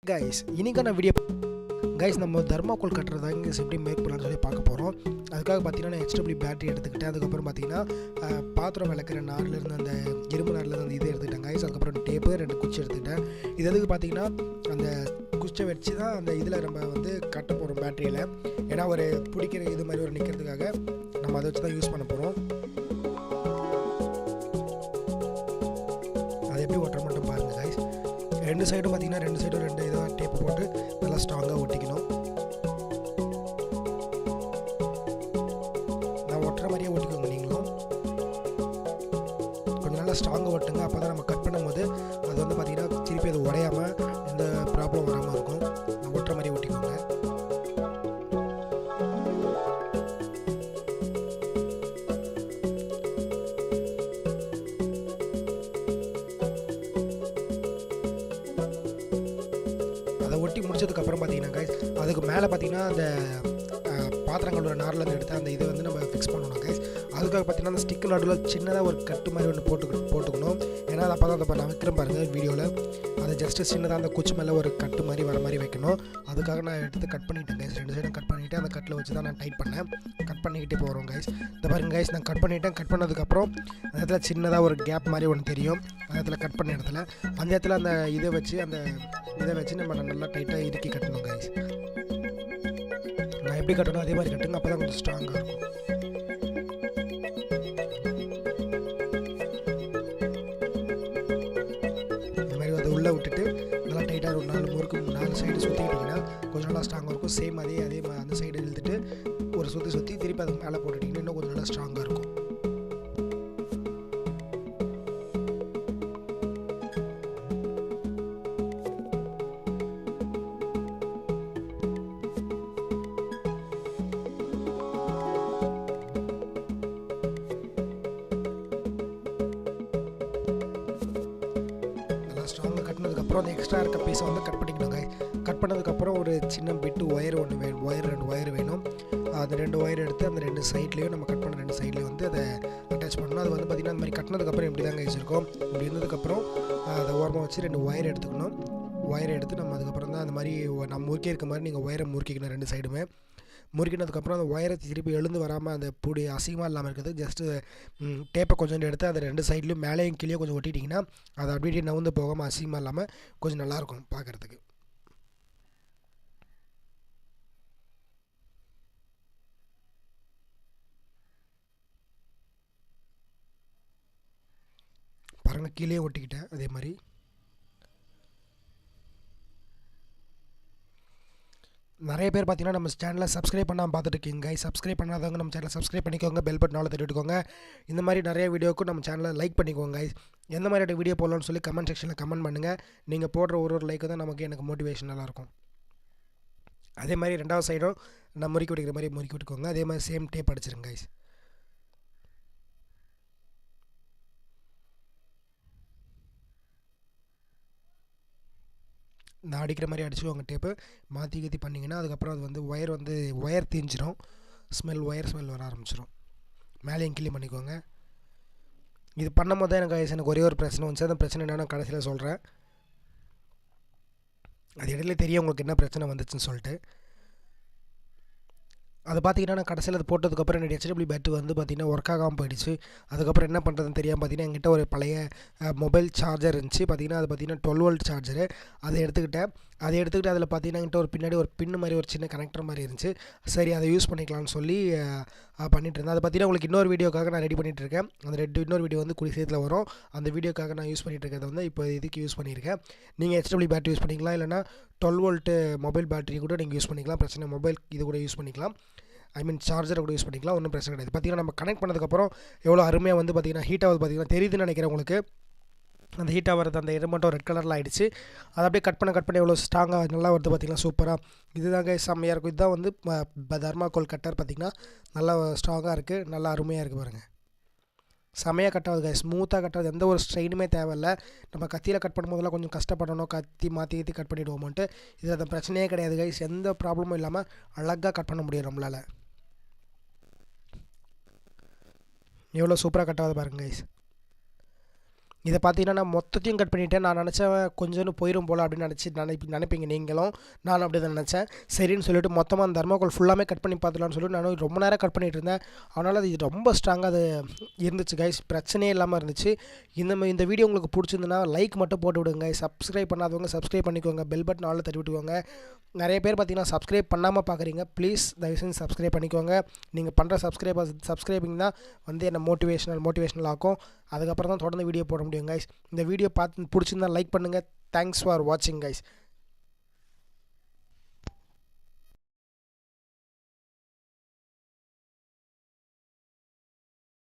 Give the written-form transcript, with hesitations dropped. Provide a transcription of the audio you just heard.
Guys இன்றைக்கான video guys நம்ம தர்மாக்கோல் கட்டுறதாங்க எப்படி மேக் பண்ணலாம்னு சொல்லி பார்க்க போகிறோம். அதுக்காக பார்த்தீங்கன்னா நான் HW பேட்டரி எடுத்துக்கிட்டேன். அதுக்கப்புறம் பார்த்தீங்கன்னா பாத்திரம் விளக்குற நார்லேருந்து அந்த இரும்பு நார்லேருந்து அந்த இது எடுத்துக்கிட்டேன் கைஸ். அதுக்கப்புறம் டேப்பு 2 குச்சி எடுத்துக்கிட்டேன். இது எதுக்கு பார்த்தீங்கன்னா அந்த குச்சை வச்சு தான் அந்த இதில் நம்ம வந்து கட்ட போகிறோம் பேட்டரியில். ஏன்னா ஒரு பிடிக்கிற இது மாதிரி ஒரு நிற்கிறதுக்காக நம்ம அதை வச்சு தான் யூஸ் பண்ண போகிறோம். அது எப்படி ஒட்டுற மட்டும் பாருங்கள் கைஸ். 2 சைடும் பார்த்தீங்கன்னா 2 சைடும் 2 இதாக டேப் போட்டு நல்லா ஸ்ட்ராங்காக ஒட்டிக்கணும். நான் ஒட்டுற மாதிரியே ஒட்டிக்கோங்க. நீங்களும் கொஞ்சம் நல்லா ஸ்ட்ராங்காக ஒட்டுங்க. அப்போ தான் நம்ம கட் பண்ணும்போது அது வந்து பார்த்தீங்கன்னா திருப்பி அது உடையாமல் எந்த ப்ராப்ளம் வராமல் இருக்கும். நான் ஒட்டுற மாதிரியே ஒட்டிக்கோங்க. அதை ஒட்டி முடிச்சதுக்கப்புறம் பார்த்தீங்கன்னா கைஸ் அதுக்கு மேலே பார்த்தீங்கன்னா அந்த பாத்திரங்களோட நார்லேருந்து எடுத்து அந்த இதை வந்து நம்ம ஃபிக்ஸ் பண்ணணும் கைஸ். அதுக்காக பார்த்தீங்கன்னா அந்த ஸ்டிக்கு நடுவில் சின்னதாக ஒரு கட்டு மாதிரி ஒன்று போட்டுக்கணும். ஏன்னா அதை அப்போ தான் நான் வைக்கிறேன் பாருங்கள் வீடியோவில். அதை ஜஸ்ட்டு சின்னதாக அந்த குச்சி மேலே ஒரு கட்டு மாதிரி வர மாதிரி வைக்கணும். அதுக்காக நான் எடுத்து கட் பண்ணிவிட்டேன் கைஸ். 2 சைடும் கட் பண்ணிவிட்டு அந்த கட்டில் வச்சு தான் நான் டைட் பண்ணேன். கட் பண்ணிக்கிட்டே போகிறோம் கைஸ். இந்த பாருங்க கைஸ் நான் கட் பண்ணிவிட்டேன். கட் பண்ணதுக்கப்புறம் அந்த இடத்துல சின்னதாக ஒரு கேப் மாதிரி ஒன்று தெரியும். அந்த இடத்துல கட் பண்ண இடத்துல அந்த இடத்துல அந்த இதை வச்சு நம்ம நல்லா டைட்டாக இறுக்கி கட்டணும் கைஸ். நான் எப்படி கட்டணும் அதே மாதிரி கட்டுங்க. அப்போ தான் கொஞ்சம் ஸ்ட்ராங்காக இருக்கும். இந்த மாதிரி அதை உள்ளே விட்டுட்டு நல்லா டைட்டாக ஒரு 4 சைடு சுற்றிக்கிட்டிங்கன்னா கொஞ்சம் நல்லா ஸ்ட்ராங்காக இருக்கும். சேம் அதே அந்த சைடு இழுத்துட்டு ஒரு சுற்றி திருப்பி அதுக்கு மேலே போட்டுட்டிங்கன்னா இன்னும் கொஞ்சம் நல்லா ஸ்ட்ராங்காக இருக்கும். ஸ்ட்ராங்காக கட்டினதுக்கப்புறம் அந்த எக்ஸ்ட்ரா இருக்க பீஸை வந்து கட் பண்ணிக்கணுங்க. கட் பண்ணதுக்கப்புறம் ஒரு சின்ன பிட்டு ஒயர் ஒன்று வேணும். 2 ஒயர் வேணும். அந்த 2 ஒயர் எடுத்து அந்த 2 சைட்லேயும் நம்ம கட் பண்ண 2 சைட்லேயும் வந்து அதை அட்டாச் பண்ணணும். அது வந்து பார்த்திங்கன்னா அந்த மாதிரி கட்டினதுக்கப்புறம் இப்படி தாங்க வச்சுருக்கோம். இப்படி இருந்ததுக்கப்புறம் அதை ஓரமாக வச்சு 2 ஒயர் எடுத்துக்கணும். ஒயரை எடுத்து நம்ம அதுக்கப்புறம் தான் அந்த மாதிரி நம்ம முறுக்கி இருக்க மாதிரி நீங்கள் ஒயரை முறுக்கிக்கணும் 2 சைடுமே. முறுக்கினதுக்கப்புறம் அந்த ஒயரை திருப்பி எழுந்து வராமல் அந்த பூடி அசிங்கமாக இல்லாமல் இருக்கிறது ஜஸ்ட்டு டேப்பை கொஞ்சம் எடுத்து அதை 2 சைட்லையும் மேலேயும் கீழே கொஞ்சம் ஒட்டிட்டிங்கன்னா அதை அப்படியே நவுந்து போகாமல் அசிங்கமாக இல்லாமல் கொஞ்சம் நல்லாயிருக்கும் பார்க்குறதுக்கு. பாருங்கள் கீழே ஒட்டிக்கிட்டேன். அதே மாதிரி நிறைய பேர் பார்த்தீங்கன்னா நம்ம சேனலை சப்ஸ்கிரைப் பண்ணாமல் பார்த்துட்டு இருக்கீங்க. சப்ஸ்கிரைப் பண்ணாதவங்க நம்ம சேனலை சப்ஸ்கிரைப் பண்ணிக்கோங்க. பெல் பட்டன் ஆல் தட்டிட்டுக்கோங்க. இந்த மாதிரி நிறைய வீடியோக்கும் நம்ம சேனலை லைக் பண்ணிக்கோங்க. எந்த மாதிரி வீடியோ போடலாம்னு சொல்லி கமெண்ட் செக்ஷனில் கமெண்ட் பண்ணுங்கள். நீங்கள் போடுற ஒரு லைக்கு தான் எனக்கு மோட்டிவேஷனலாக இருக்கும். அதே மாதிரி 2வது சைடும் நான் முறுக்கி விட்டுக்கிற மாதிரி முறுக்கி விட்டுக்கோங்க. அதே மாதிரி சேம் டேப் அடிச்சிருங்க கைஸ். நான் அடிக்கிற மாதிரி அடிச்சுக்கோங்க. டேப்பு மாற்றி பண்ணிங்கன்னா அதுக்கப்புறம் அது வந்து ஒயர் தீஞ்சிரும். ஒயர் ஸ்மெல் வர ஆரம்பிச்சிடும். மேலேயும் கிளீன் பண்ணிக்கோங்க. இது பண்ணும்போது தான் எனக்கு ஒரே ஒரு பிரச்சனை வந்துச்சு. அந்த பிரச்சனை என்னென்னா கடைசியில் சொல்கிறேன். அது இடையில தெரியும் உங்களுக்கு என்ன பிரச்சனை வந்துச்சுன்னு சொல்லிட்டு. அது பார்த்தீங்கன்னா நான் கடைசியில் அது போட்டதுக்கப்புறம் என்னுடைய HW பேட்டரி வந்து பார்த்திங்கன்னா ஒர்க் ஆகாமல் போயிடுச்சு. அதுக்கப்புறம் என்ன பண்ணுறதுன்னு தெரியாமல் பார்த்தீங்கன்னா என்கிட்ட ஒரு பழைய மொபைல் சார்ஜர் இருந்துச்சு. பார்த்திங்கன்னா அது பார்த்திங்கன்னா 12 வோல்ட் சார்ஜரு. அதை எடுத்துக்கிட்டு அதில் பார்த்தீங்கன்னா என்கிட்ட ஒரு பின்னாடி ஒரு பின்னு மாதிரி ஒரு சின்ன கனெக்டர் மாதிரி இருந்துச்சு. சரி அதை யூஸ் பண்ணிக்கலாம்னு சொல்லி பண்ணிகிட்டு இருந்தேன். அதை பார்த்தீங்கன்னா உங்களுக்கு இன்னொரு வீடியோக்காக நான் ரெடி பண்ணிகிட்டு இருக்கேன். அந்த இன்னொரு வீடியோ வந்து கூடிய சீக்கிரத்தில் வரும். அந்த வீடியோக்காக நான் யூஸ் பண்ணிகிட்டு இருக்கிறத வந்து இப்போ இதுக்கு யூஸ் பண்ணியிருக்கேன். நீங்கள் HW பேட்டரி யூஸ் பண்ணிக்கலாம். இல்லைனா 12 வோல்ட்டு மொபைல் பேட்டரி கூட நீங்கள் யூஸ் பண்ணிக்கலாம். பிரச்சனை மொபைல் இது கூட யூஸ் பண்ணிக்கலாம். சார்ஜரை கூட யூஸ் பண்ணிக்கலாம். ஒன்றும் பிரச்சனை கிடையாது. பார்த்திங்கன்னா நம்ம கனெக்ட் பண்ணதுக்கப்புறம் எவ்வளோ அருமையாக வந்து பார்த்திங்கன்னா ஹீட் ஆகுது. பார்த்திங்கன்னா தெரியுதுன்னு நினைக்கிறேன் உங்களுக்கு. அந்த ஹீட் ஆகிறது அந்த இது மட்டும் ரெட் கலரில் ஆகிடுச்சு. அதை அப்படியே கட் பண்ண எவ்வளோ ஸ்ட்ராங்காக நல்லா வருது பார்த்திங்கன்னா. சூப்பராக இதுதாங்க செம்மையாக இருக்கும். இதுதான் வந்து தர்மாக்கோல் கட்டர் பார்த்திங்கன்னா நல்லா ஸ்ட்ராங்காக இருக்குது. நல்லா அருமையாக இருக்குது பாருங்கள். செம்மையாக கட் ஆகுது ஸ்மூத்தாக கட் ஆகுது. எந்த ஒரு ஸ்ட்ரெயினுமே தேவையில்லை. நம்ம கத்தியில் கட் பண்ணும்போதெல்லாம் கொஞ்சம் கஷ்டப்படணும். கத்தி மாற்றி கட் பண்ணிவிடுவோம்ட்டு. இது அந்த பிரச்சனையே கிடையாது கைஸ். எந்த ப்ராப்ளமும் இல்லாமல் அழகாக கட் பண்ண முடியும் நம்மளால். எவ்வளோ சூப்பராக கட் ஆகுது பாருங்கள் கைஸ். இதை பார்த்தீங்கன்னா நான் மொத்தத்தையும் கட் பண்ணிவிட்டேன். நான் நினச்சேன் கொஞ்சோண்டு போயிடும் போல் அப்படின்னு நினைப்பீங்க நீங்களும். நானும் அப்படி தான் நினச்சேன். சரின்னு சொல்லிட்டு மொத்தமாக அந்த தர்மாக்கோல் ஃபுல்லாமே கட் பண்ணி பார்த்துலான்னு சொல்லிட்டு நானும் ரொம்ப நேரம் கட் பண்ணிகிட்டு இருந்தேன். அதனால் அது ரொம்ப ஸ்ட்ராங்காக அது இருந்துச்சு கைஸ், பிரச்சனையே இல்லாமல் இருந்துச்சு. இந்த வீடியோ உங்களுக்கு பிடிச்சிருந்துன்னா லைக் மட்டும் போட்டு விடுங்க. சப்ஸ்கிரைப் பண்ணாதவங்க சப்ஸ்கிரைப் பண்ணிக்கோங்க, பெல் பட்டன் ஆல்ல தட்டி விட்டுக்கோங்க. நிறைய பேர் பார்த்தீங்கன்னா சப்ஸ்கிரைப் பண்ணாமல் பார்க்குறீங்க. ப்ளீஸ் தயவு செஞ்சு சப்ஸ்கிரைப் பண்ணிக்கோங்க. நீங்கள் பண்ணுற சப்ஸ்கிரைபிங் தான் வந்து என்ன மோட்டிவேஷனல் ஆக்கும். அதுக்கப்புறம் தான் தொடர்ந்து வீடியோ போட முடியும் கைஸ். இந்த வீடியோ பார்த்து பிடிச்சிருந்தா லைக் பண்ணுங்கள். தேங்க்ஸ் ஃபார் வாட்சிங் கைஸ்.